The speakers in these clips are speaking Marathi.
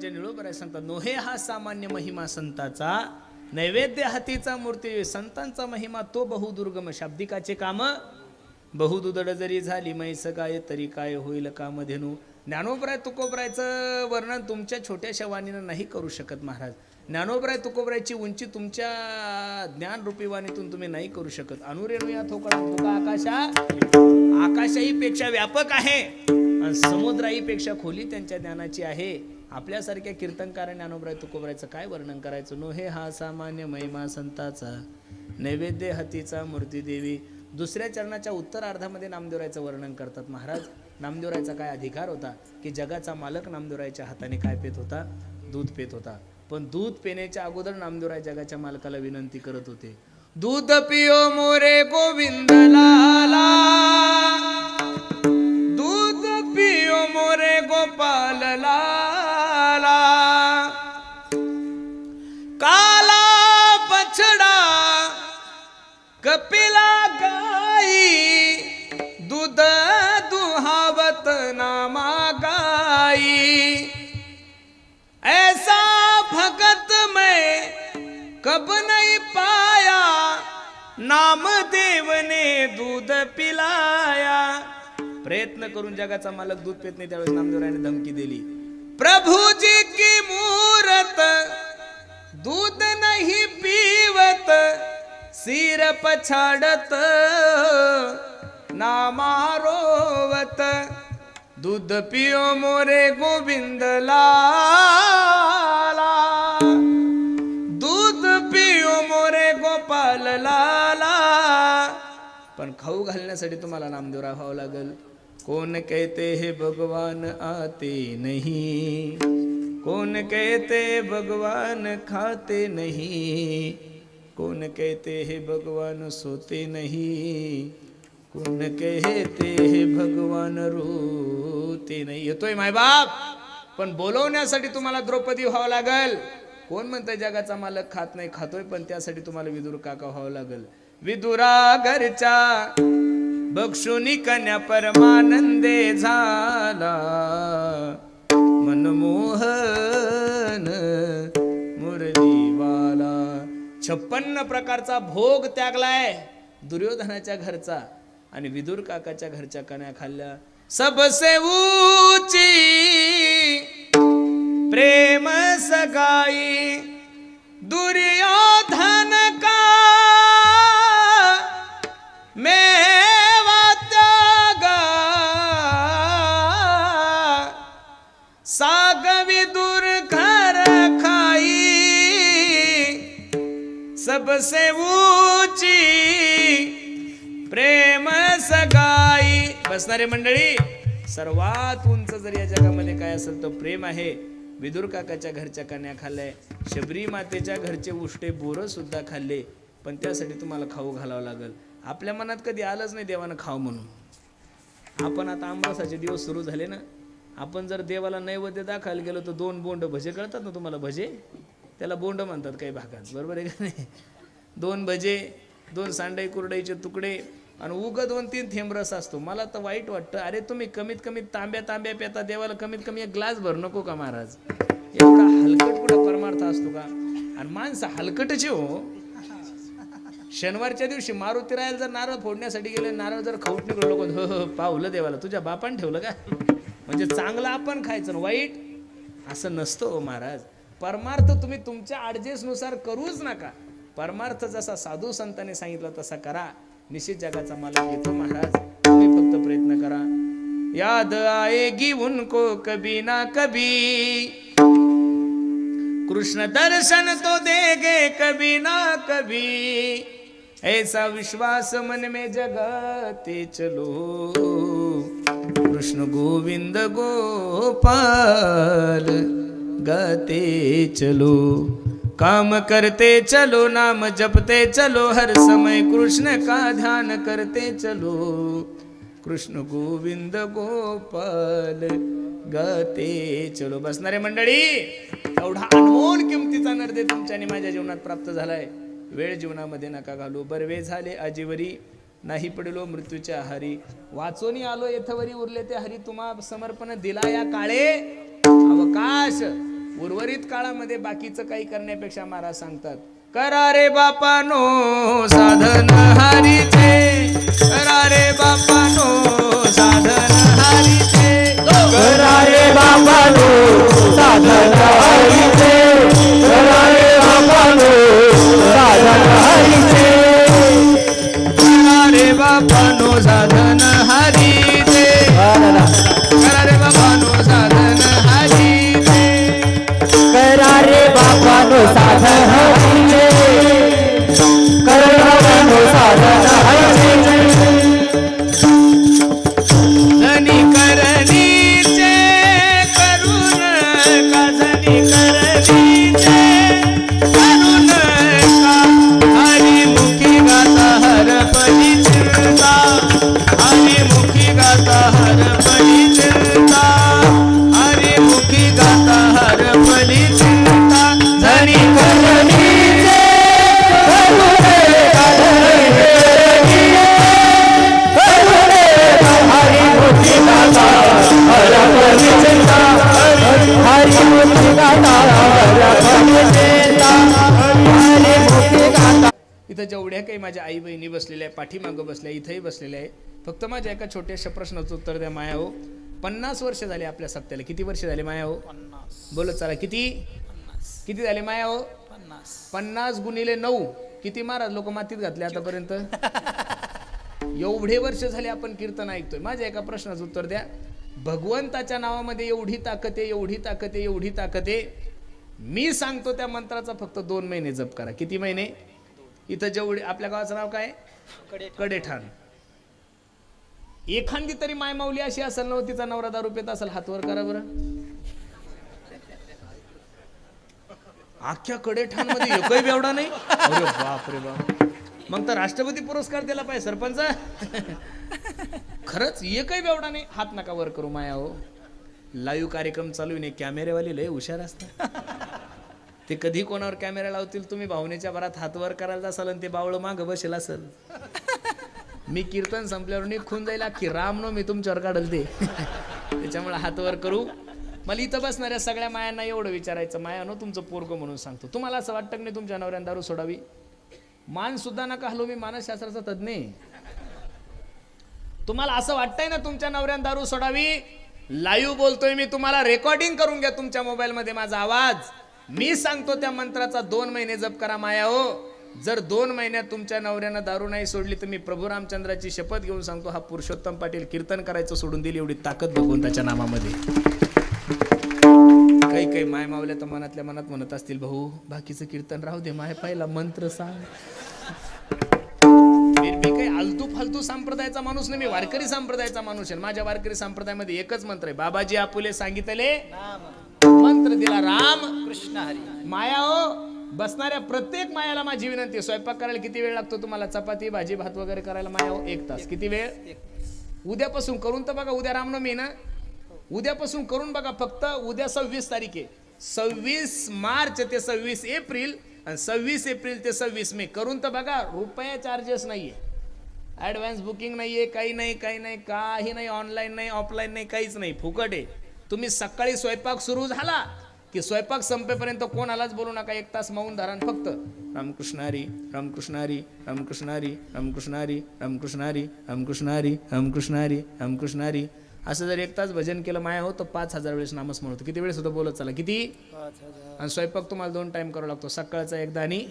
माझ्या निळोबराय सांगतात, नोहे हा सामान्य महिमा संताचा, नैवेद्य हातीचा मूर्ती संतांचा महिमा तो बहुदुर्गम. शाब्दिकाचे काम बहुदुदड जरी झाली मैस काय तरी काय होईल कामधेनू. ज्ञानोबराय तुकोबरायचं वर्णन तुमच्या छोट्याशा वाणीनं नाही करू शकत महाराज. ज्ञानोबराय तुकोबरायची उंची तुमच्या ज्ञानरूपी वाणीतून तुम्ही नाही करू शकत. अनुरेणू या थोकडा तुका आकाशाही पेक्षा व्यापक आहे आणि समुद्राही पेक्षा खोली त्यांच्या ज्ञानाची आहे. आपल्यासारख्या कीर्तनकार ज्ञानोबराय तुकोबरायचं काय वर्णन करायचं. नोहे हा सामान्य महिमा संताचा, नैवेद्य हातीचा मूर्ती देवी. दुसऱ्या चरणाच्या उत्तरार्धामध्ये नामदेवरायचं वर्णन करतात महाराज. नामदेवरायचा काय अधिकार होता की जगाचा मालक नामदेवरायच्या हाताने काय पेत होता, दूध पेत होता. पण दूध पिण्याच्या अगोदर नामदेवराय जगाच्या मालकाला विनंती करत होते, दूध पिओ मोरे गोविंद लाला, दूध पिओ मोरे गोपाल लाला. काला बछड़ा कपिला गाई, दूध दुहावत नामा गाई. ऐसा भगत मैं कब नहीं पाया, नामदेव ने दूध पिलाया. प्रयत्न करून जगाचा मालक दूध पेत नाही त्यावेळेस नामदेवरायाने धमकी दिली, प्रभु जी की मूरत दूध नहीं पीवत, सिर पछाड़त नामारोवत. दूध पियो मोरे गोविंद लाला, दूध पियो मोरे गोपाल लाला. पण खाऊ घालण्यासाठी तुम्हाला नामदेवराय व्हावं लागल. कोण कहते है भगवान आते नहीं, कोण कहते भगवान खाते नहीं, कोण कहते है भगवान सोते नहीं, कोण कहते है भगवान रोते नाही. येतोय मायबाप, पण बोलवण्यासाठी तुम्हाला द्रौपदी व्हावं लागल. कोण म्हणतंय जगाचा मालक खात नाही, खातोय, पण त्यासाठी तुम्हाला विदुर काका व्हावं लागल. विदुरा घरच्या बक्षुनी कन्या परमानंदे झाला, मनमोहन मुरलीवाला. 56 प्रकारचा भोग त्यागलाय दुर्योधनाच्या घरचा आणि विदुर काकाच्या घरच्या कन्या खाल्ल्या. सबसे ऊंची प्रेम सगाई दुर्योधन का, मेवा त्यागा साग विदुर घर खाई. सबसे ऊंची प्रेम सगाई. बसणारे मंडळी, सर्वात उंच जर या जगामध्ये काय असेल तर प्रेम आहे. विदुर काकाच्या घरच्या कन्या खाल्ल्या, शबरी मातेच्या घरचे उष्टे बोरं सुद्धा खाल्ले, पण त्यासाठी तुम्हाला खाऊ घालावं लागल. आपल्या मनात कधी आलंच नाही देवानं खाऊ म्हणून. आपण आता आंबासाचे दिवस सुरू झाले ना, आपण जर देवाला नैवेद्य दाखवायला गेलो तर 2 बोंड भजे कळतात ना तुम्हाला, भजे त्याला बोंड म्हणतात काही भागात, बरोबर आहे का नाही. 2 भजे, 2 सांडई कुरडईचे तुकडे आणि उग 2-3 थेंब रस असतो. मला तर वाईट वाटतं, अरे तुम्ही कमीत कमी तांब्या पेता देवाला कमीत कमी 1 ग्लास भर नको का महाराज. एवढा हलकट कुठं परमार्थ असतो का. आणि माणसं हलकटचे हो. शनिवारच्या दिवशी मारुती रायाला जर नारळ फोडण्यासाठी गेले, नारळ जर खाऊट निघलो लोक, पावलं देवाला तुझ्या बापान ठेवलं का. म्हणजे चांगलं आपण खायचं, वाईट असं नसतं हो महाराज. परमार्थ तुम्ही तुमच्या ॲडजस्टनुसार करूच नका. परमार्थ जसा साधू संतांनी सांगितला तसा करा, निश्चित जगाचा मालक येतो महाराज. तुम्ही फक्त प्रयत्न करा. याद आएगी उनको कभी ना कभी, कृष्ण दर्शन तो देंगे कभी ना कभी, ऐसा विश्वास मन में जगाते चलो, कृष्ण गोविंद गोपाल गाते चलो. काम करते चलो, नाम जपते चलो, हर समय कृष्ण का ध्यान करते चलो, कृष्ण गोविंद गोपाल गाते चलो. बसणारे मंडळी, एवढा अनमोल किमतीचा नर्दे तुमच्या आणि माझ्या जीवनात प्राप्त झालाय. वेळ जीवनामध्ये नका घालू. बरवे झाले आजीवरी, नाही पडलो मृत्यूच्या आहारी. वाचोनी आलो येथवरी, उरले ते हरी तुम्हा समर्पण दिला या काळे. अवकाश उर्वरित काळामध्ये बाकीचं काही करण्यापेक्षा महाराज सांगतात, करा रे बापानो साधन हरीचे, करा रे बापानो साधन हरीचे, करा रे बाबानो साधन हरीचे, करा रे बाबानो साधन हरीचे, करा रे बापानो साधन हरीचे, करा रे बापानो साधन हरीचे, करा रे बाबानो साधन हरीचे, करा बाबानो साधन हरीचे, धनी करणीचे करुण का, धनी करणीचे करुण का, हरिमुखी गाता हरपली चिंता, हरिमुखी गाता हरपली चिंता, हरिमुखी गाता हरपली चिंता, धनी करणीचे करुणे का, करुणे का, हरिमुखी गाता हरपली चिंता, हरिमुखी गाता हरपली चिंता, हरिमुखी गाता. इथं जेवढ्या काही माझ्या आई बहिणी बसलेल्या आहे, पाठीमागं बसल्या, इथंही बसलेल्या आहे, फक्त माझ्या एका छोट्याशा प्रश्नाचं उत्तर द्या माया हो. 50 वर्ष झाले आपल्या सप्त्याला. किती वर्ष झाले माया हो? 50. बोलत चला किती? 50. किती झाले माया हो? 50. 50 गुणिले 9 किती महाराज लोक मातीत घातले आतापर्यंत? एवढे वर्ष झाले आपण कीर्तन ऐकतोय. माझ्या एका प्रश्नाचं उत्तर द्या. भगवंताच्या नावामध्ये एवढी ताकद आहे, एवढी ताकद आहे, एवढी ताकद आहे. मी सांगतो त्या मंत्राचा फक्त 2 महिने जप करा. किती महिने? इथं जेवढे आपल्या गावाचं नाव काय? कडेठाण. एखादी तरी मायमाऊली अशी असेल ना, तिचा नवरा दारू पित असेल, हातवर करा बरं. अख्ख्या कडेठाण मध्ये एकही बेवडा नाही. अरे बाप रे बाप, मग तर राष्ट्रपती पुरस्कार दिला पाहिजे सरपंच. खरंच एकही बेवडा नाही. हात नका वर करू माया हो. लाईव्ह कार्यक्रम चालू आहे, कॅमेरेवाले लय हुशार असतात. ते कधी कोणावर कॅमेरा लावतील, तुम्ही भावनेच्या भरात हात वर करायला असाल आणि ते बावळ मागं बसेल असेल. मी कीर्तन संपल्यावर निघून जाईल, अख्खी रामनवमी तुमच्यावर काढल ते. त्याच्यामुळे हात वर करू. मला इथं बसणाऱ्या सगळ्या मायांना एवढं विचारायचं, मायानो तुमचं पोरगं म्हणून सांगतो, तुम्हाला असं वाटतं की नाही तुमच्या नवऱ्यानं दारू सोडावी? मान सुद्धा नका हलवू, मी मानसशास्त्राचा तज्ञ आहे. तुम्हाला असं वाटतंय ना तुमच्या नवऱ्यानं दारू सोडावी? लाईव्ह बोलतोय मी, तुम्हाला रेकॉर्डिंग करून घ्या तुमच्या मोबाईल मध्ये माझा आवाज. मी सांगतो त्या मंत्राचा 2 महिने जप करा माया हो. जर 2 महिन्यात तुमच्या नवऱ्यानं दारू नाही सोडली तर मी प्रभू रामचंद्राची शपथ घेऊन सांगतो, हा पुरुषोत्तम पाटील कीर्तन करायचं सोडून दिली. एवढी ताकद भगवंताच्या नामामध्ये. काही काही माय मावल्या तर मनातल्या मनात म्हणत असतील, भाऊ बाकीचं कीर्तन राहू दे, माय पहिला मंत्र सांग. मी काही आलतू फालतू संप्रदायाचा माणूस नाही, मी वारकरी संप्रदायाचा माणूस आहे. माझ्या वारकरी संप्रदायामध्ये एकच मंत्र आहे. बाबाजी आपुले सांगितले मंत्र दिला राम कृष्ण हरी. माया हो, बसणाऱ्या प्रत्येक मायाला माझी विनंती आहे, स्वयंपाक करायला किती वेळ लागतो तुम्हाला? चपाती भाजी भात वगैरे करायला माया हो 1 तास. किती वेळ? उद्यापासून करून तर बघा. उद्या रामनवमी ना, उद्यापासून करून बघा. फक्त उद्या 26 तारीख आहे. 26 मार्च ते 26 एप्रिल आणि 26 एप्रिल ते 26 मे करून तर बघा. रुपया चार्जेस नाहीये, ऍडव्हान्स बुकिंग नाहीये, काही नाही, काही नाही, काही नाही, ऑनलाईन नाही, ऑफलाईन नाही, काहीच नाही, फुकट आहे. तुम्ही सकाळी स्वयंपाक सुरू झाला की स्वयंपाक संपेपर्यंत कोणालाच बोलू नका. 1 तास मौन धारण फक्त. रामकृष्ण हरी, रामकृष्ण हरी, रामकृष्ण हरी, रामकृष्ण हरी, रामकृष्ण हरी, रामकृष्ण हरी, रामकृष्ण हरी, रामकृष्ण हरी. असं जर 1 तास भजन केलं माया हो तर 5000 वेळेस नामस्मरण होतं. किती वेळेस होतं बोलत चला? किती? 5000. आणि स्वयंपाक तुम्हाला 2 टाइम करावा लागतो, सकाळचा एकदा आणि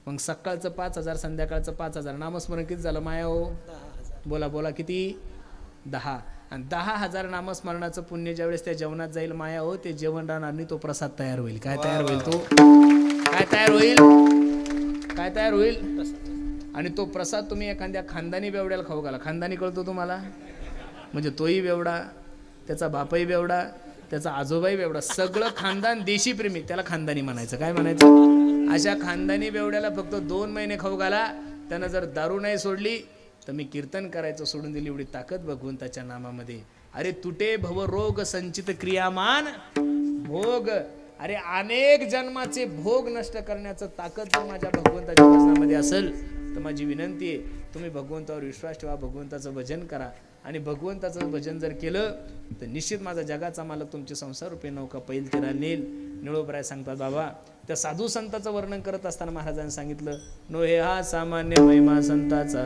मग सकाळचं 5000, संध्याकाळचं 5000. नामस्मरण किती झालं माया हो? 10,000. बोला बोला किती? 10. आणि 10,000 नामस्मरणाचं पुण्य ज्यावेळेस त्या जेवणात जाईल माया हो, ते जेवण राहणार तो प्रसाद तयार होईल. काय तयार होईल? तो काय तयार होईल? काय तयार होईल? आणि तो प्रसाद तुम्ही एखाद्या खानदानी बेवड्याला खाऊ घाला. खानदानी कळतो तुम्हाला? म्हणजे तोही बेवडा, त्याचा बापही बेवडा, त्याचा आजोबाही बेवडा, सगळं खानदान देशी प्रेमी, त्याला खानदानी म्हणायचं. काय म्हणायचं? अशा खानदानी बेवड्याला फक्त 2 महिने खाऊ घाला. त्यानं जर दारू नाही सोडली तर मी कीर्तन करायचं सोडून दिली. एवढी ताकद भगवंताच्या नामामध्ये. अरे तुटे भव रोग संचित क्रियामान भोग. अरे अनेक जन्माचे भोग नष्ट करण्याचं ताकद जर माझ्या भगवंताच्या भजनामध्ये असेल तर माझी विनंती आहे, तुम्ही भगवंतावर विश्वास ठेवा, भगवंताचं भजन करा. आणि भगवंताचं भजन जर केलं तर निश्चित माझा जगाचा मालक तुमचे संसार रूपी नौका पैल तिरा नेल. निळोबराय सांगतात बाबा, त्या साधू संताचं वर्णन करत असताना महाराजांनी सांगितलं, नोहे हा सामान्य महिमा संताचा,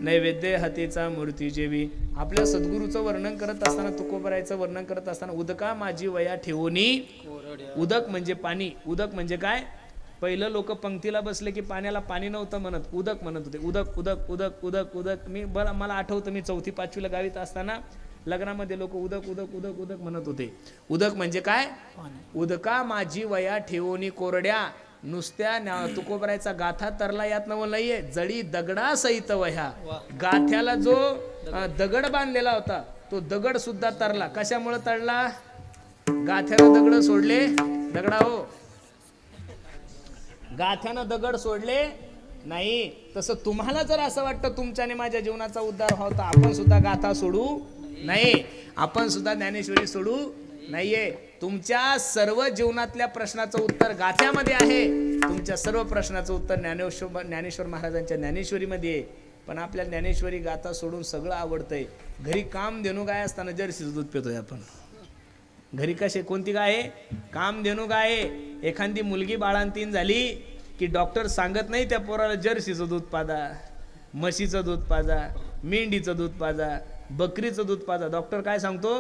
नैवेद्य हातीचा मूर्ती जेवी. आपल्या सद्गुरूचं वर्णन करत असताना, तुकोबरायचं वर्णन करत असताना, उदका माझी वया ठेवूनी. उदक म्हणजे पाणी. उदक म्हणजे काय? पहिलं लोक पंक्तीला बसले की पाण्याला पाणी नव्हतं म्हणत, उदक म्हणत होते. उदक उदक उदक उदक उदक. मला आठवतं, मी 4थी 5वीला गावीत असताना लग्नामध्ये लोक उदक उदक उदक उदक म्हणत होते. उदक म्हणजे काय? उदका माझी वया ठेवूनी कोरड्या. नुसत्या तुकोबरायचा गाथा तरला यात नवल नाहीये, जळी दगडा सहित वह्या. गाथ्याला जो दगड बांधलेला होता तो दगड सुद्धा तरला. कशामुळे तळला? गाथ्यानं दगड सोडले. दगडा हो, गाथ्यानं दगड सोडले नाही. तसं तुम्हाला जर असं वाटतं तुमच्याने माझ्या जीवनाचा उद्धार व्हावा, आपण सुद्धा गाथा सोडू नाही, आपण सुद्धा ज्ञानेश्वरी सोडू नाहीये. तुमच्या सर्व जीवनातल्या प्रश्नाचं उत्तर गाथ्यामध्ये आहे. तुमच्या सर्व प्रश्नाचं उत्तर ज्ञानेश्वर महाराजांच्या ज्ञानेश्वरीमध्ये आहे. पण आपल्या ज्ञानेश्वरी गाथा सोडून सगळं आवडतंय. घरी कामधेनू गाय असताना जर्सीचं दूध पितोय आपण. घरी कसे, कोणती गाय आहे? कामधेनू गाय आहे. एखादी मुलगी बाळांतीन झाली की डॉक्टर सांगत नाही त्या पोराला जर्सीचं दूध पाजा, म्हशीचं दूध पाजा, मेंढीचं दूध पाजा, बकरीचं दूध पाजा. डॉक्टर काय सांगतो?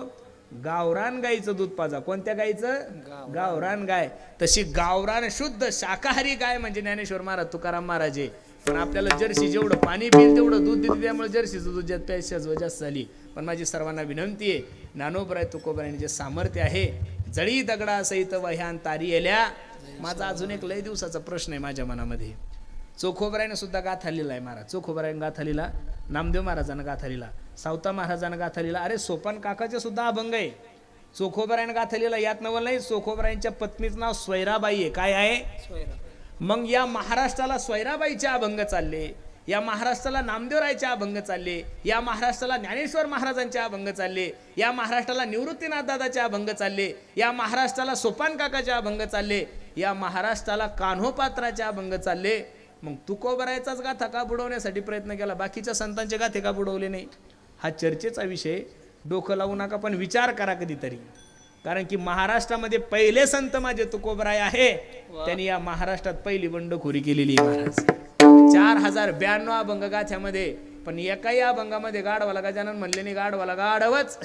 गावरान गाईचं दूध पाजा. कोणत्या गाईचं? गावरान गाय. तशी गावरान शुद्ध शाकाहारी गाय म्हणजे ज्ञानेश्वर महाराज, तुकाराम महाराज. पण आपल्याला जर्सी जेवढं पाणी पिईल तेवढं दूध देते, त्यामुळे जर्सीचं दूध प्यायची जास्त झाली. पण माझी सर्वांना विनंती आहे, ज्ञानोबराय तुकोबराय जे सामर्थ्य आहे, जळी दगडा सहित वह्यान तारी येल्या. माझा अजून एक लय दिवसाचा प्रश्न आहे माझ्या मनामध्ये. चोखोबरायनं सुद्धा गाथा लिहिला आहे महाराज. चोखोबरायनं गाथा लिहिला, नामदेव महाराजानं गाथा लिहिला, सावता महाराजानं गाथा लिहिला. अरे सोपान काकाचे सुद्धा अभंग आहे. चोखोबरायनं गाथा लिहिला यात नवल नाही. चोखोबरायांच्या पत्नीचं नाव स्वैराबाई आहे. काय आहे? मग या महाराष्ट्राला स्वैराबाईचे अभंग चालले, या महाराष्ट्राला नामदेवरायचे अभंग चालले, या महाराष्ट्राला ज्ञानेश्वर महाराजांचे अभंग चालले, या महाराष्ट्राला निवृत्तीनाथ दादाचे अभंग चालले, या महाराष्ट्राला सोपान काकाचे अभंग चालले, या महाराष्ट्राला कान्होपात्राचे अभंग चालले. मग तुकोबरायचाच गाथा का बुडवण्यासाठी प्रयत्न केला, बाकीच्या संतांचे गाथे का बुडवले नाही? हा चर्चेचा विषय. डोकं लावू नका, पण विचार करा कधीतरी. कारण की महाराष्ट्रामध्ये पहिले संत माझे तुकोबराय आहे. त्यांनी या महाराष्ट्रात पहिली बंडखोरी केलेली आहे महाराज. 4092 अभंग गाथ्यामध्ये, पण एकाही अभंगामध्ये गाढवाला गजानन म्हणले नाही, गाढवाला गाढवच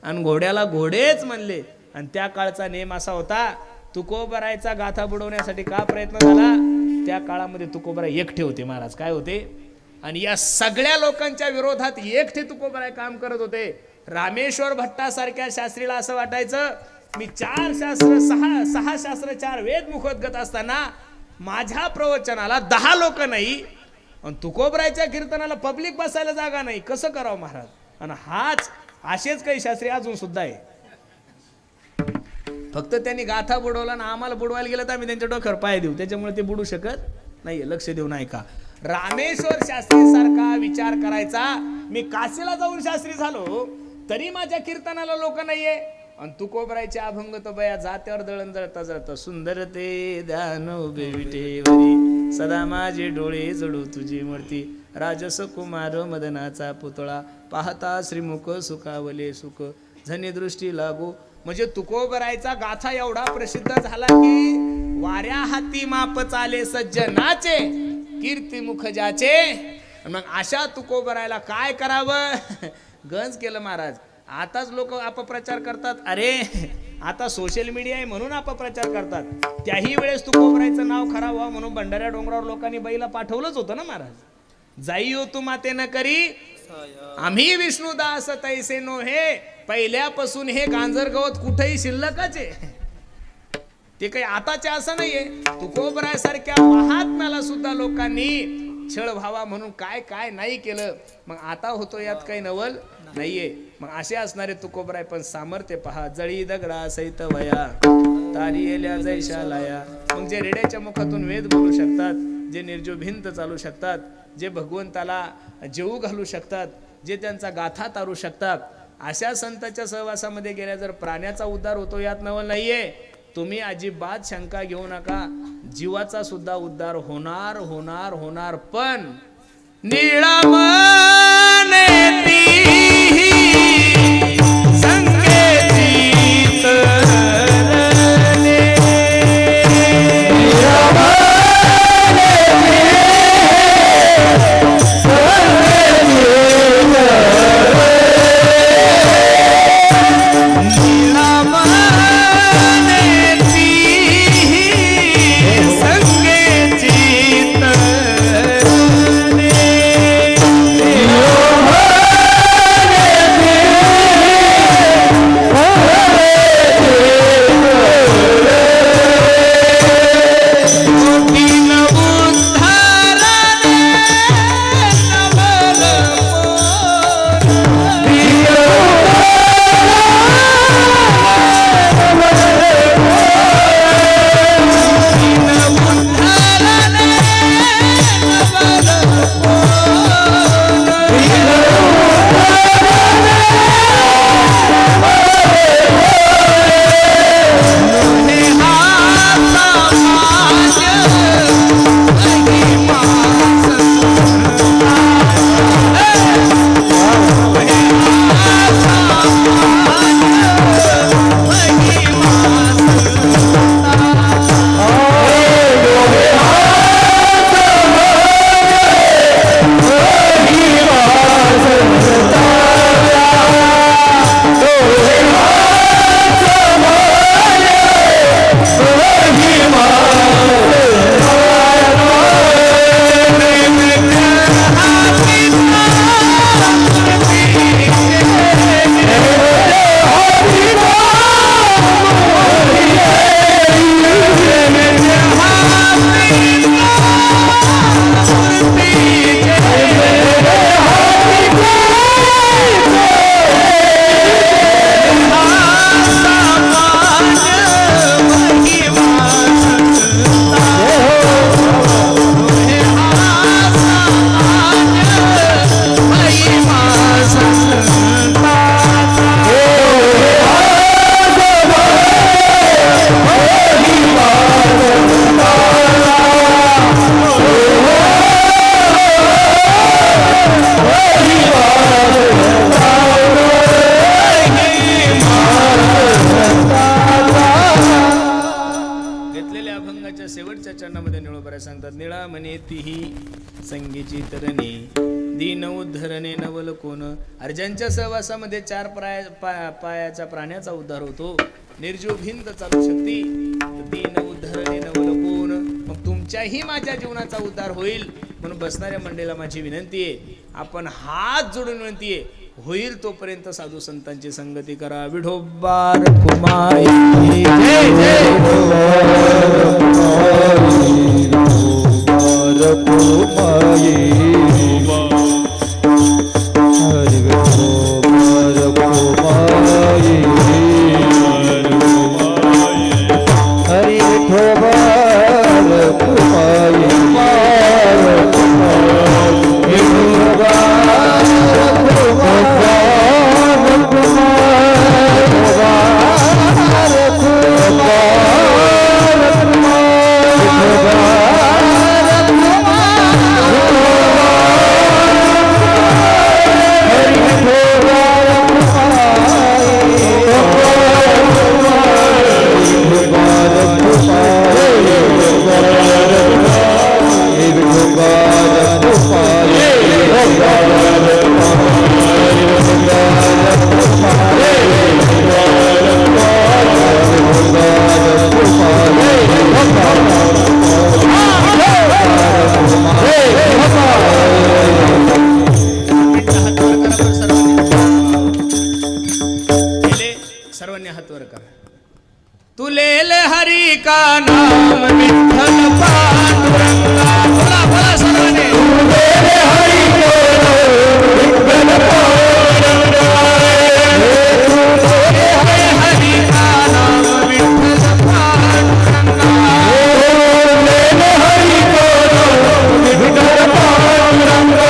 आणि घोड्याला घोडेच म्हणले. आणि त्या काळचा नेम असा होता, तुकोबरायचा गाथा बुडवण्यासाठी का प्रयत्न झाला? त्या काळामध्ये तुकोबराय एकटे होते महाराज. काय होते? आणि या सगळ्या लोकांच्या विरोधात एकटे तुकोबराय काम करत होते. रामेश्वर भट्टासारख्या शास्त्रीला असं वाटायचं, मी 4 शास्त्र 6 शास्त्र 4 वेद मुखोद्गत असताना माझ्या प्रवचनाला 10 लोक नाही, आणि तुकोबरायच्या कीर्तनाला पब्लिक बसायला जागा नाही. कसं करावं महाराज? आणि हाच असेच काही शास्त्री अजून सुद्धा आहे. फक्त त्यांनी गाथा बुडवला ना, आम्हाला बुडवायला गेलं तर आम्ही त्यांच्या डोक्यावर पाय देऊ, त्याच्यामुळे ते बुडू शकत नाहीये. लक्ष देऊ नाही का? रामेश्वर शास्त्री सारखा विचार करायचा. मी काशीला जाऊन शास्त्री झालो तरी माझ्या कीर्तनाला लोक नाहीये. आणि तुकोबरायचे अभंग तो बया जात्यावर दळण जळता जळता, सुंदर ते ध्यान उभे विटेवरी, सदा माझे डोळे जळू तुझी मूर्ती, राजस कुमार मदनाचा पुतळा, पाहता श्रीमुख सुखावले सुख, झनी दृष्टी लागू. म्हणजे तुकोबरायचा गाथा एवढा प्रसिद्ध झाला की वाऱ्या हाती माप चाले सज्जनाचे, कीर्ती मुख ज्याचे. मग अशा तुकोबरायला काय करावं? गंज केलं महाराज. आताच लोक अपप्रचार करतात. अरे आता सोशल मीडिया आहे म्हणून अपप्रचार करतात. त्याही वेळेस तुकोबरायचं नाव खराब व्हावं म्हणून भंडाऱ्या डोंगरावर लोकांनी बैला पाठवलंच होतं ना महाराज. जाई हो तू माते न करी आम्ही विष्णुदास तैसे नो हे. पहिल्यापासून हे गांजर गवत कुठेही शिल्लकच आहे. ते काही आताचे असं नाहीये. तुकोबराय सारख्या महात्म्याला सुद्धा लोकांनी छळ व्हावा म्हणून काय काय नाही केलं. मग आता होतो यात काही नवल नाहीये. मग असे असणारे तुकोबराय पण सामर्थ्य पहा. जळी दगडा सहित वया तारी येल्या जैशालाया. मग जे रेड्याच्या मुखातून वेद बोलू शकतात, जे निर्जो भिंत चालू शकतात, जे भगवंताला जेऊ घालू शकतात, जे त्यांचा गाथा तारू शकतात, अशा संतांच्या सहवासामध्ये गेल्या जर प्राण्याचा उद्धार होतो यात नवल नाहीये. तुम्ही अजिबात शंका घेऊ नका, जीवाचा सुद्धा उद्धार होणार होणार होणार. पण निळा मन ती अभंगाच्या शेवटच्या चरणामध्ये निळोबराय सांगतात, निळा म्हणे तीही संगीची तरणे दीन उद्धरणे नवल कोण. अर्जांच्या सहवासामध्ये चार पायाच्या प्राण्याचा उद्धार होतो. निर्जीव भिंत चालू शकती दीन उद्धरणे नवल कोण. मग तुमच्याही माझ्या जीवनाचा उद्धार होईल म्हणून बसणाऱ्या मंडळीला माझी विनंती आहे, आपण हात जोडून विनंती आहे, होईल तोपर्यंत साधू संतांची संगती करा. विठोबा रखुमाई जय जय. सर्वांनी हात वर करा. तुलेल हरी का नाम विठ्ठल पांडुरंगा. बोला बोला सर्वांनी. तुलेल हरी का विठ्ठल पांडुरंगा. तुलेल हरी का नाम विठ्ठल पांडुरंगा. तुलेल हरी का नाम विठ्ठल पांडुरंगा.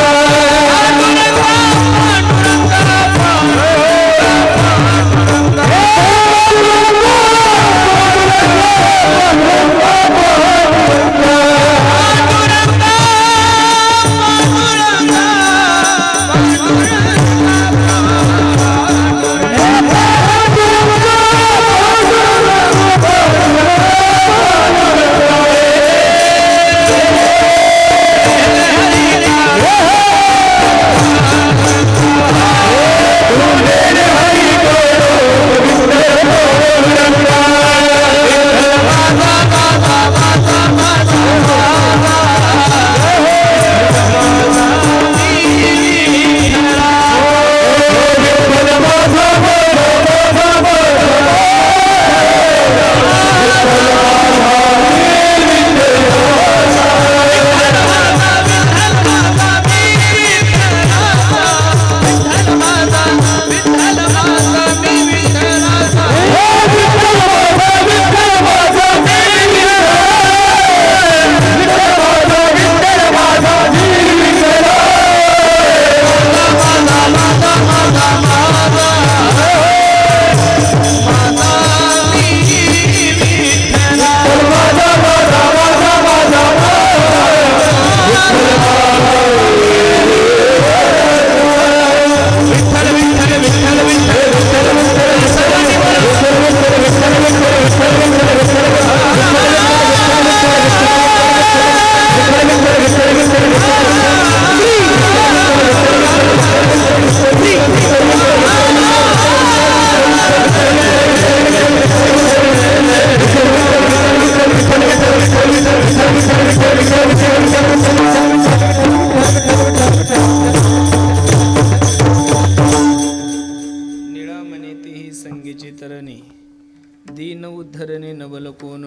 दीन उद्धरणे नवल कोण.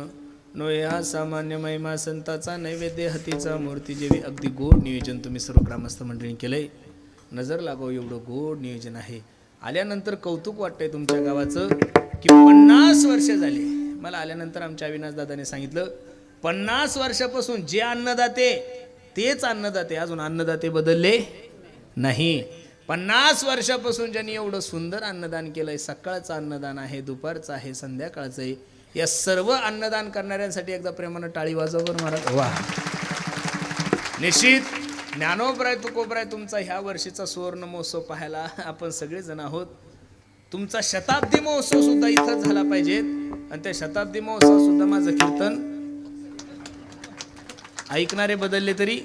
नोया सामान्य महिमा संताचा नैवेद्य हतीचा मूर्ती जेवी. अगदी गोड नियोजन तुम्ही सर्व ग्रामस्थ मंडळींनी केलंय. नजर लागाव एवढं गोड नियोजन आहे. आल्यानंतर कौतुक वाटतंय तुमच्या गावाचं की 50 वर्ष झाली. मला आल्यानंतर आमच्या अविनाश दादाने सांगितलं 50 वर्षापासून जे अन्नदाते तेच अन्नदाते, अजून अन्नदाते बदलले नाही. 50 वर्षापासून ज्यांनी एवढं सुंदर अन्नदान केलंय. सकाळचं अन्नदान आहे, दुपारचं आहे, संध्याकाळचं आहे. या सर्व अन्नदान करणाऱ्यांसाठी एकदा प्रेमानं टाळी वाजवून महाराज. वा, निश्चित ज्ञानोबराय तुकोबराय तुमचा ह्या वर्षीचा सुवर्ण महोत्सव पाहायला आपण सगळेजण आहोत. तुमचा शताब्दी महोत्सव सुद्धा इथं झाला पाहिजे. आणि त्या शताब्दी महोत्सव सुद्धा माझं कीर्तन ऐकणारे बदलले तरी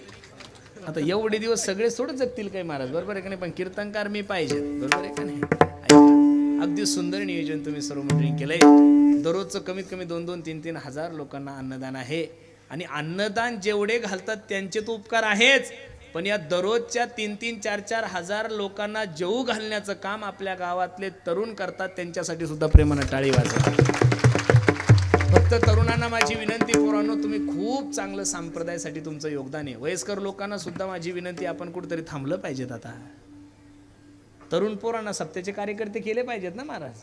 आता एवढे दिवस सगळे सोडत जगतील काय महाराज, बरोबर आहे का नाही? पण कीर्तनकार मी पाहिजे, बरोबर आहे का नाही? ऐका. अगदी सुंदर नियोजन तुम्ही सर्व मंडळी केलंय. दररोजचं कमीत कमी 2-2, 3-3 हजार लोकांना अन्नदान आहे. आणि अन्नदान जेवढे घालतात त्यांचे तो उपकार आहेच, पण या दररोजच्या 3-3, 4-4 हजार लोकांना जेवू घालण्याचं काम आपल्या गावातले तरुण करतात. त्यांच्यासाठी सुद्धा प्रेमानं टाळी वाजवा. फक्त तरुणांना माझी विनंती, पोरांनो, तुम्ही खूप चांगलं संप्रदायासाठी तुमचं योगदान आहे. वयस्कर लोकांना सुद्धा माझी विनंती, आपण कुठेतरी थांबलं पाहिजेत. आता तरुण पोरांना सप्त्याचे कार्यकर्ते केले पाहिजेत ना महाराज.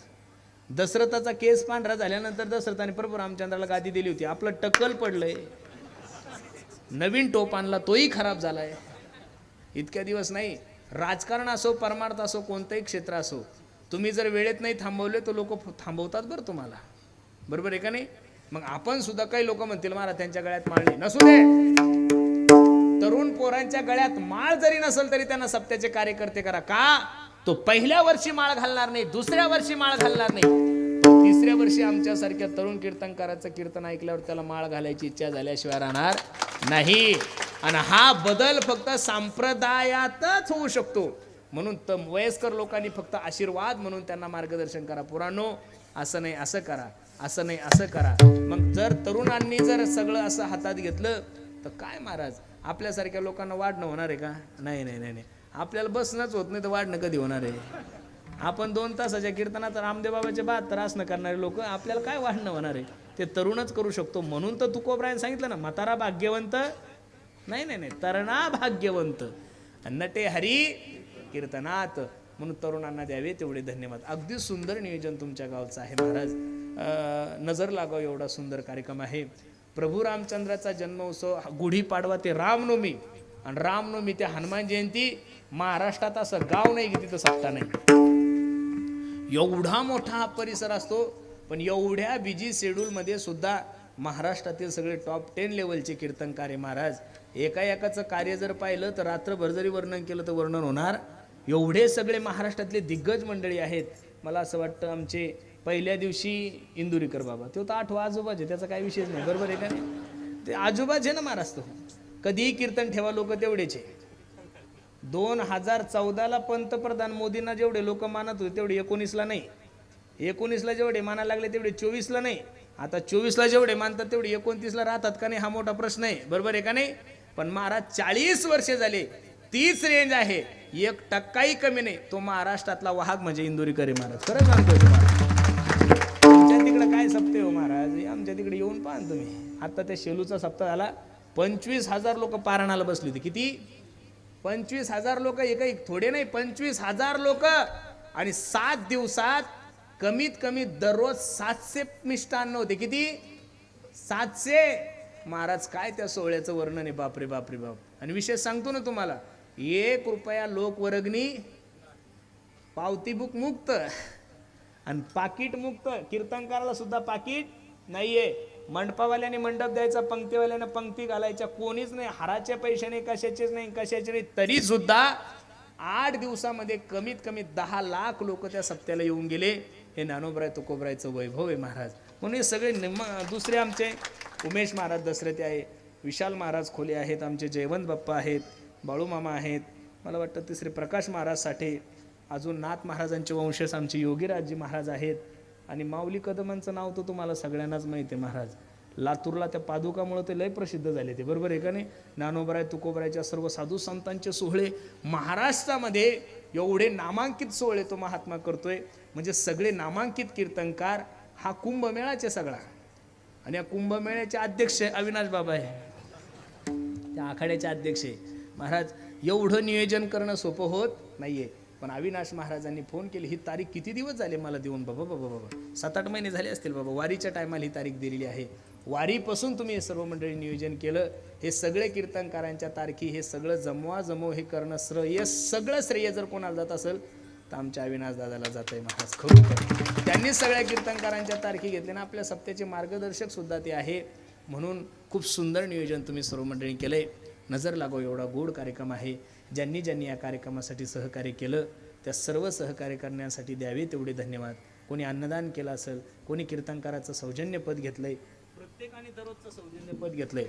दशरथाचा केस पांढरा झाल्यानंतर दशरथाने प्रभू रामचंद्राला गादी दिली होती. आपलं टक्कल पडलंय, नवीन टोप आणला तोही खराब झालाय. इतक्या दिवस नाही, राजकारण असो, परमार्थ असो, कोणतंही क्षेत्र असो, तुम्ही जर वेळेत नाही थांबवले तर लोक थांबवतात बरं तुम्हाला, बरोबर आहे का नाही? मग आपण सुद्धा, काही लोक म्हणतील महाराज त्यांच्या गळ्यात माळ नाही, नसू दे. तरुण पोरांच्या गळ्यात माळ जरी नसेल तरी त्यांना सप्त्याचे कार्यकर्ते करा. का? तो पहिल्या वर्षी माळ घालणार नाही, दुसऱ्या वर्षी माळ घालणार नाही, पण तिसऱ्या वर्षी आमच्यासारख्या तरुण कीर्तनकाराचं कीर्तन ऐकल्यावर त्याला माळ घालायची इच्छा झाल्याशिवाय राहणार नाही. आणि हा बदल फक्त संप्रदायातच होऊ शकतो. म्हणून वयस्कर लोकांनी फक्त आशीर्वाद म्हणून त्यांना मार्गदर्शन करा. पुराणो, असं नाही असं करा, असं नाही असं करा. मग जर तरुणांनी जर सगळं असं हातात घेतलं तर काय महाराज, आपल्यासारख्या लोकांना वाढणं होणार आहे का? नाही नाही नाही नाही. आपल्याला बसणंच होत नाही तर वाढणं कधी होणार आहे? आपण 2 तासाच्या कीर्तनात रामदेव बाबाचे 72 आसनं करणारे लोक, आपल्याला काय वाढणं होणार आहे? ते तरुणच करू शकतो. म्हणून तर तुकोबरायने सांगितलं ना, म्हातारा भाग्यवंत नाही नाही नाही, तरणा भाग्यवंत, नटे हरी कीर्तनात. म्हणून तरुणांना द्यावे तेवढे धन्यवाद. अगदी सुंदर नियोजन तुमच्या गावचं आहे महाराज. नजर लागाव एवढा सुंदर कार्यक्रम आहे. प्रभू रामचंद्राचा जन्मोत्सव, गुढीपाडवा ते रामनवमी, आणि रामनवमी ते हनुमान जयंती. महाराष्ट्रात असं गाव नाही की तिथं सप्ताह नाही. एवढा मोठा हा परिसर असतो, पण एवढ्या बिजी शेड्यूलमध्ये सुद्धा महाराष्ट्रातील सगळे टॉप 10 लेवलचे कीर्तनकार आहे महाराज. एकाचं कार्य जर पाहिलं तर रात्रभर जरी वर्णन केलं तर वर्णन होणार. एवढे सगळे महाराष्ट्रातले दिग्गज मंडळी आहेत. मला असं वाटतं आमचे पहिल्या दिवशी इंदुरीकर बाबा, तो तर 8वा आजोबाच आहे, त्याचा काही विषयच नाही, बरोबर आहे का नाही? ते आजोबाच आहे ना महाराज. तो कधीही कीर्तन ठेवा, लोक तेवढेच आहे. 2014ला पंतप्रधान मोदींना जेवढे लोक मानत होते तेवढे 19ला नाही. 19ला जेवढे मानायला लागले तेवढे 24ला नाही. आता 24ला जेवढे मानतात तेवढे 29ला राहतात का नाही, हा मोठा प्रश्न आहे, बरोबर आहे का नाही? पण महाराज 40 वर्षे झाले, तीच रेंज आहे, 1% कमी नाही. तो महाराष्ट्रातला वाहक म्हणजे इंदुरीकर आहे महाराज. खरं सांगतोय तुम्हाला. तुमच्या तिकडे काय सप्ते हो महाराज, आमच्या तिकडे येऊन पाहा तुम्ही. आता त्या शेलूचा सप्ताह झाला, 25,000 लोक पारायणाला बसली होती. किती? 25,000 लोक. काही थोडे नाही, 25,000 लोक. आणि 7 दिवसात कमीत कमी दररोज 700 मिष्टान्न होते. किती? 700. महाराज काय त्या सोहळ्याचं वर्णन आहे, बापरे बापरे बाप. आणि विशेष सांगतो ना तुम्हाला, 1 रुपया लोक वर्गणी, पावती बुक मुक्त आणि पाकिट मुक्त. कीर्तनकाराला सुद्धा पाकिट नाहीये. मंडपावाल्याने मंडप द्यायचा, पंक्तीवाल्याने पंक्ती घालायच्या, कोणीच नाही. हाराचे पैसे नाही, कशाचेच नाही, कशाचे नाही. तरी सुद्धा 8 दिवसामध्ये कमीत कमी 10 लाख लोक त्या सप्त्याला येऊन गेले. हे ज्ञानोबराय तुकोबरायचं वैभव आहे महाराज. म्हणून हे सगळे दुसरे आमचे उमेश महाराज दसरथे आहे, विशाल महाराज खोले आहेत, आमचे जयवंत बाप्पा आहेत, बाळू मामा आहेत, मला वाटतं तिसरे प्रकाश महाराज साठे, अजून नाथ महाराजांचे वंशज आमचे योगीराजजी महाराज आहेत. आणि माऊली कदमांचं नाव तर तुम्हाला सगळ्यांनाच माहिती आहे महाराज. लातूरला त्या पादुकामुळे ते लय प्रसिद्ध झाले ते, बरोबर आहे का नाही? ज्ञानोबराय तुकोबरायच्या सर्व साधू संतांचे सोहळे महाराष्ट्रामध्ये एवढे नामांकित सोहळे तो महात्मा करतोय. म्हणजे सगळे नामांकित कीर्तनकार. हा कुंभमेळाचे सगळा, आणि या कुंभमेळ्याचे अध्यक्ष अविनाश बाबा आहे, त्या आखाड्याचे अध्यक्ष आहे महाराज. एवढं नियोजन करणं सोपं होत नाहीये. पण अविनाश महाराजांनी फोन केली. ही तारीख किती दिवस झाले मला देऊन? बाबा बाबा बाबा 7-8 महिने झाले असतील बाबा. वारीच्या टायमाला ही तारीख दिलेली आहे. वारीपासून तुम्ही हे सर्व मंडळी नियोजन केलं. हे सगळे कीर्तनकारांच्या तारखी, हे सगळं जमवा जमव हे करणं सगळं श्रेय जर कोणाला जात असेल तर आमच्या अविनाश दादाला जात आहे महाराज. खरोखर त्यांनी सगळ्या कीर्तनकारांच्या तारखी घेतल्या ना. आपल्या सप्त्याचे मार्गदर्शक सुद्धा ते आहे. म्हणून खूप सुंदर नियोजन तुम्ही सर्व मंडळी केलंय. नजर लागो एवढा गोड कार्यक्रम आहे. ज्यांनी ज्यांनी या कार्यक्रमासाठी सहकार्य केलं त्या सर्व सहकार्य करण्यासाठी द्यावे तेवढे धन्यवाद. कोणी अन्नदान केलं असेल, कोणी कीर्तनकाराचं सौजन्यपद घेतलंय, प्रत्येकाने दररोजचं सौजन्यपद घेतलंय.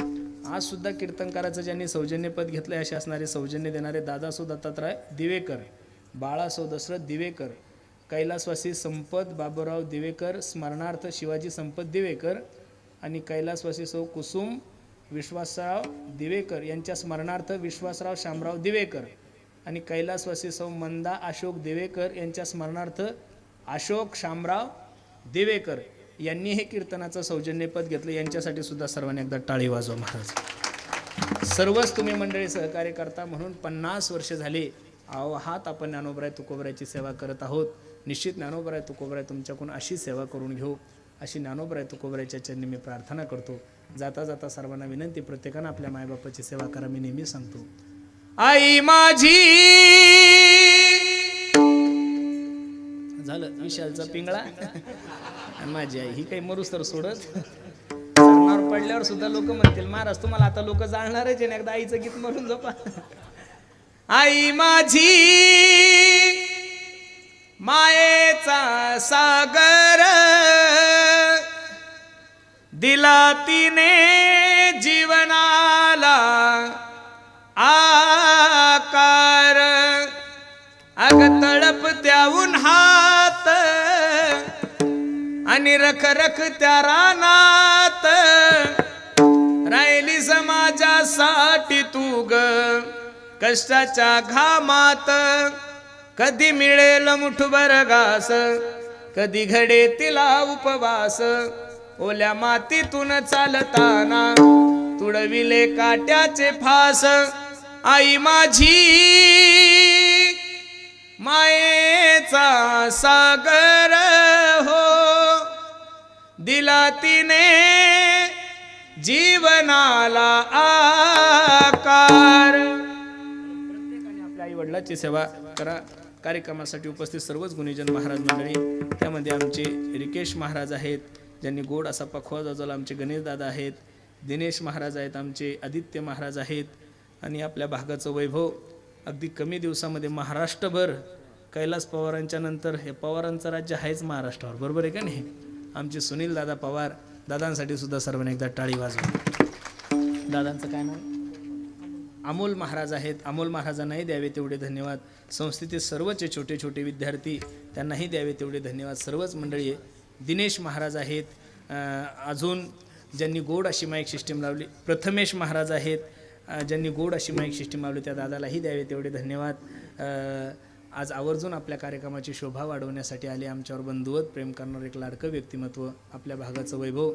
आज सुद्धा कीर्तनकाराचं ज्यांनी सौजन्यपद घेतलंय असे असणारे सौजन्य देणारे दादासो दत्तात्रय दिवेकर, बाळासो दशरथ दिवेकर, कैलासवासी संपत बाबूराव दिवेकर स्मरणार्थ शिवाजी संपत दिवेकर आणि कैलासवासी सौ कुसुम विश्वासराव दिवेकर यांच्या स्मरणार्थ विश्वासराव शामराव दिवेकर आणि कैलासवासी सौ मंदा अशोक दिवेकर यांच्या स्मरणार्थ अशोक शामराव दिवेकर यांनी हे कीर्तनाचं सौजन्यपद घेतलं. यांच्यासाठी सुद्धा सर्वांनी एकदा टाळी वाजवा महाराज. सर्वच तुम्ही मंडळी सहकार्य करता म्हणून 50 वर्ष झाली आहात आपण ज्ञानोबराय तुकोबरायची सेवा करत आहोत. निश्चित ज्ञानोबराय तुकोबराय तुमच्याकडून अशी सेवा करून घेऊ अशी ज्ञानोबराय तुकोबरायच्या चरणी मी प्रार्थना करतो. जाता जाता सर्वांना विनंती, प्रत्येकानं आपल्या मायबापाची सेवा करा. मी नेहमी सांगतो, आई माझी झालं विशालचा पिंगळा आणि माझी आई ही काही मरूस तर सोडत सरणावर पडल्यावर सुद्धा लोक म्हणतील महाराज तुम्हाला आता लोक जाणणारच आहे ना, एकदा आईचं गीत म्हणून झोपा. आई माझी मायेचा सागर दिला तिने जीवनाला आकार, अग तळपत्या उन्हात आणि रखरख त्या रानात राहिली समाजासाठी तू ग कष्टाच्या घामात. कधी मिळेल मुठभर घास, कधी घडे तिला उपवास, ओल्या मातीतून चालताना तुडविले काट्याचे फास. आई माझी मायेचा सागर हो दिला तिने जीवनाला आकार. प्रत्येकाने आपल्या आई वडिलांची सेवा करा. कार्यक्रमासाठी उपस्थित सर्वच गुणीजन महाराज मंडळी, त्यामध्ये आमचे रिकेश महाराज आहेत ज्यांनी गोड असा पखवाज वाजवला, आमचे गणेश दादा आहेत, दिनेश महाराज आहेत, आमचे आदित्य महाराज आहेत आणि आपल्या भागाचं वैभव अगदी कमी दिवसामध्ये महाराष्ट्रभर कैलास पवारांच्या नंतर हे पवारांचं राज्य आहेच महाराष्ट्रावर, बरोबर आहे का नाही. आमचे सुनील दादा पवार दादांसाठी सुद्धा सर्वांनी एकदा टाळी वाजवा. दादांचं काय नाव? अमोल महाराज आहेत. अमोल महाराजांनाही द्यावे तेवढे धन्यवाद. संस्थेतील सर्वच छोटे छोटे विद्यार्थी त्यांनाही द्यावे तेवढे धन्यवाद. सर्वच मंडळी दिनेश महाराज आहेत, अजून ज्यांनी गोड अशी माईक सिस्टीम लावली प्रथमेश महाराज आहेत, ज्यांनी गोड अशी माईक सिस्टीम लावली त्या दादालाही द्यावे तेवढे धन्यवाद. आज आवर्जून आपल्या कार्यक्रमाची शोभा वाढवण्यासाठी आले आमच्यावर बंधुवत प्रेम करणारं एक लाडकं व्यक्तिमत्व, आपल्या भागाचं वैभव,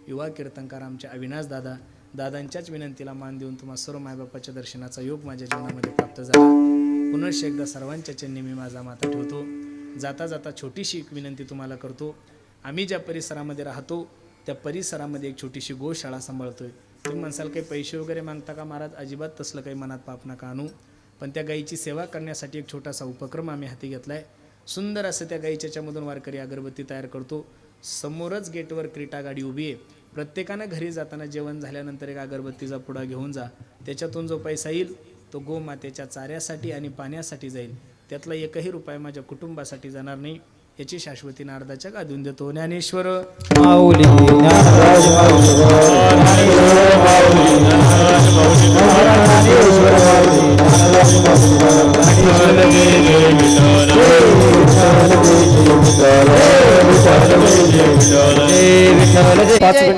युवा कीर्तनकार आमचे अविनाश दादा. दादांच्याच विनंतीला मान देऊन तुम्हा सर्व मायबापाच्या दर्शनाचा योग माझ्या जीवनामध्ये प्राप्त झाला. पुनश्च एकदा सर्वांच्या चरणी मी माझा माथा ठेवतो. जाता जाता छोटीशी एक विनंती तुम्हाला करतो. आम्ही ज्या परिसरामध्ये राहतो त्या परिसरामध्ये एक छोटीशी गोशाळा सांभाळतोय. तुम्ही म्हणसाल काही पैसे वगैरे मागता का महाराज? अजिबात तसलं काही मनात पाप नका आणू, पण त्या गाईची सेवा करण्यासाठी एक छोटासा उपक्रम आम्ही हाती घेतला आहे. सुंदर असं त्या गाईच्या याच्यामधून वारकरी अगरबत्ती तयार करतो. समोरच गेटवर क्रीटा गाडी उभी आहे. प्रत्येकानं घरी जाताना जेवण झाल्यानंतर एक अगरबत्तीचा पुडा घेऊन जा. त्याच्यातून जो पैसा येईल तो गोमातेच्या चाऱ्यासाठी आणि पाण्यासाठी जाईल. त्यातला एकही रुपया माझ्या कुटुंबासाठी जाणार नाही याची शाश्वती नारदाच्या गादून देतो. ज्ञानेश्वर माऊली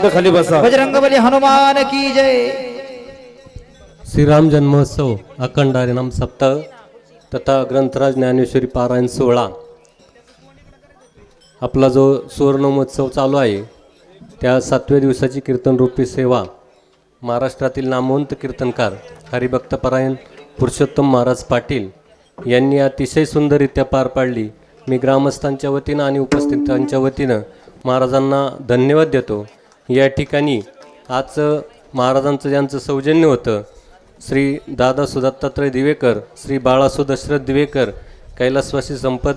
खाली बसा. बजरंगबली हनुमान की जय. श्रीराम जन्मोत्सव अखंड हरिनाम सप्ताह तथा ग्रंथराज ज्ञानेश्वरी पारायण 16 आपला जो सुवर्ण महोत्सव चालू आहे त्या 7व्या दिवसाची कीर्तनरूपी सेवा महाराष्ट्रातील नामवंत कीर्तनकार हरिभक्तपरायण पुरुषोत्तम महाराज पाटील यांनी अतिशय सुंदररित्या पार पाडली. मी ग्रामस्थांच्या वतीनं आणि उपस्थितांच्या वतीनं महाराजांना धन्यवाद देतो. या ठिकाणी आज महाराजांचं ज्यांचं सौजन्य होतं श्री दादा सुदत्तात्रय दिवेकर, श्री बाळासो दशरथ दिवेकर, कैलासवासी संपत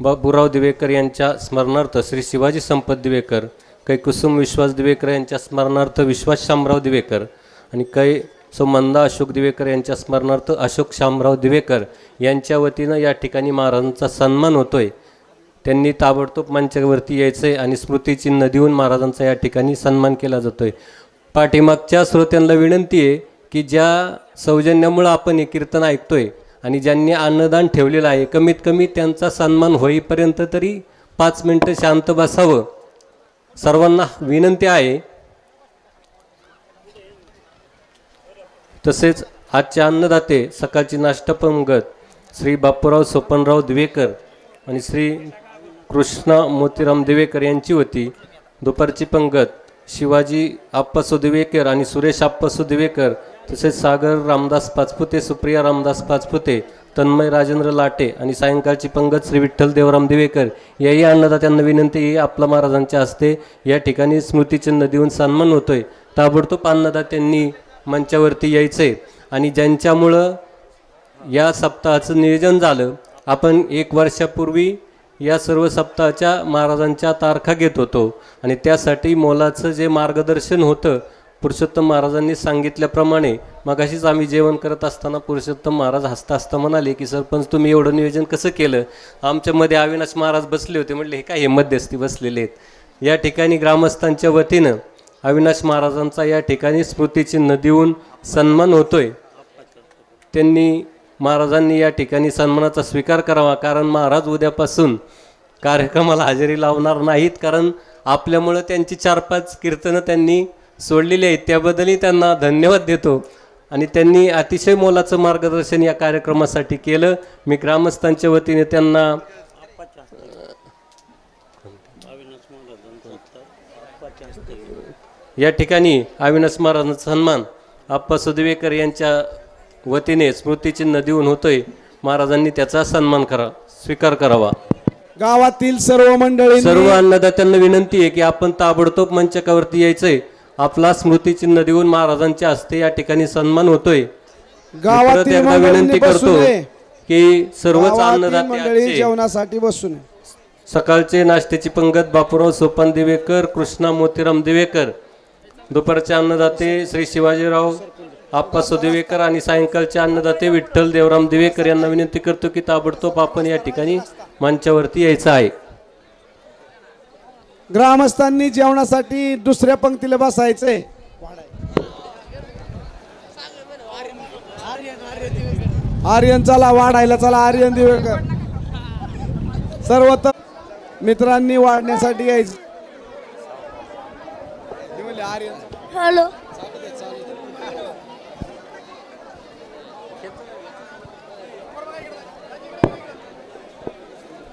बाबूराव दिवेकर यांच्या स्मरणार्थ श्री शिवाजी संपत दिवेकर, कै कुसुम विश्वास दिवेकर यांच्या स्मरणार्थ विश्वास शामराव दिवेकर आणि कै मंदा अशोक दिवेकर यांच्या स्मरणार्थ अशोक शामराव दिवेकर यांच्या वतीनं या ठिकाणी महाराजांचा सन्मान होतोय. त्यांनी ताबडतोब मंचावरती यायचंय आणि स्मृतिचिन्ह देऊन महाराजांचा या ठिकाणी सन्मान केला जातोय. पाठीमागच्या श्रोत्यांना विनंती आहे की ज्या सौजन्यामुळं आपण हे कीर्तन ऐकतोय आणि ज्यांनी अन्नदान ठेवलेलं आहे, कमीत कमी त्यांचा सन्मान होईपर्यंत तरी 5 मिनिटं शांत बसावं. सर्वांना विनंती आहे. तसेच आजचे अन्नदाते सकाळची नाश्ता पंगत श्री बापूराव सोपनराव दिवेकर आणि श्री कृष्णा मोतीराम दिवेकर यांची होती. दुपारची पंगत शिवाजी आप्पासो दिवेकर आणि सुरेश आप्पासो दिवेकर, तसेच सागर रामदास पाचपुते, सुप्रिया रामदास पाचपुते, तन्मय राजेंद्र लाटे आणि सायंकाळची पंगत श्री विठ्ठल देवराम दिवेकर याही अन्नदात्यांना विनंती आहे, आपला महाराजांच्या हस्ते या ठिकाणी स्मृतिचिन्ह देऊन सन्मान होतोय. ताबडतोब अन्नदात्यांनी मंचावरती यायचंय आणि ज्यांच्यामुळं या सप्ताहाचं नियोजन झालं, आपण 1 वर्षापूर्वी या सर्व सप्ताहाच्या महाराजांच्या तारखा घेत होतो आणि त्यासाठी मोलाचं जे मार्गदर्शन होतं पुरुषोत्तम महाराजांनी सांगितल्याप्रमाणे मगाशीच आम्ही जेवण करत असताना पुरुषोत्तम महाराज हसता हसता म्हणाले की सरपंच तुम्ही एवढं नियोजन कसं केलं. आमच्यामध्ये अविनाश महाराज बसले होते. म्हटले हे काय हे मध्यस्थी बसलेले आहेत. या ठिकाणी ग्रामस्थांच्या वतीनं अविनाश महाराजांचा या ठिकाणी स्मृतिचिन्ह देऊन सन्मान होतोय. त्यांनी महाराजांनी या ठिकाणी सन्मानाचा स्वीकार करावा, कारण महाराज उद्यापासून कार्यक्रमाला हजेरी लावणार नाहीत, कारण आपल्यामुळं त्यांची 4-5 कीर्तनं त्यांनी सोडलेली आहेत. त्याबद्दलही त्यांना धन्यवाद देतो आणि त्यांनी अतिशय मोलाचं मार्गदर्शन या कार्यक्रमासाठी केलं. मी ग्रामस्थांच्या वतीने त्यांना या ठिकाणी अविनाश महाराजांचा सन्मान आप्पा सुदिवेकर यांच्या वतीने स्मृतिचिन्ह देऊन होतोय. महाराजांनी त्याचा सन्मान स्वीकार करावा. गावातील सर्व मंडळी, सर्व अन्नदात्यांना विनंती आहे की आपण ताबडतोब मंचकावरती यायचंय. आपला स्मृतिचिन्ह देऊन महाराजांच्या हस्ते या ठिकाणी सन्मान होतोय. गावातील एकदा विनंती करतो की सर्वच अन्नदाते मंडळी आजचे जेवणासाठी बसून सकाळचे नाश्त्याची पंगत बापूराव सोपान दिवेकर, कृष्णा मोतीराम दिवेकर, दुपारचे अन्नदाते श्री शिवाजीराव आप्पासो दिवेकर आणि सायंकाळचे अन्नदाते विठ्ठल देवराम दिवेकर यांना विनंती करतो की ताबडतोब आपण या ठिकाणी मंचावरती यायचं आहे. ग्रामस्थांनी जेवणासाठी दुसऱ्या पंक्तीला बसायचंय. आर्यन चला वाढायला, चला आर्यन दिवेकर. सर्व मित्रांनी वाढण्यासाठी यायचं. हॅलो.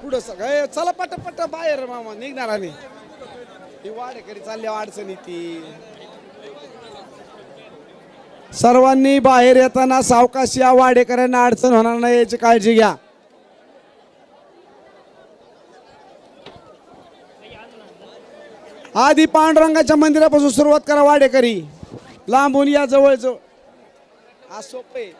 पुढं सगळं चला पट बाहेर मामा निघणार आणि ही वाडेकरी चालल्या अडचणी ती. सर्वांनी बाहेर येताना सावकाश या, वाडेकऱ्यांना अडचण होणार नाही याची काळजी घ्या. आधी पांडुरंगाच्या मंदिरापासून सुरुवात करा वाडेकरी. लांबून या, जवळ जवळ. आज सोपे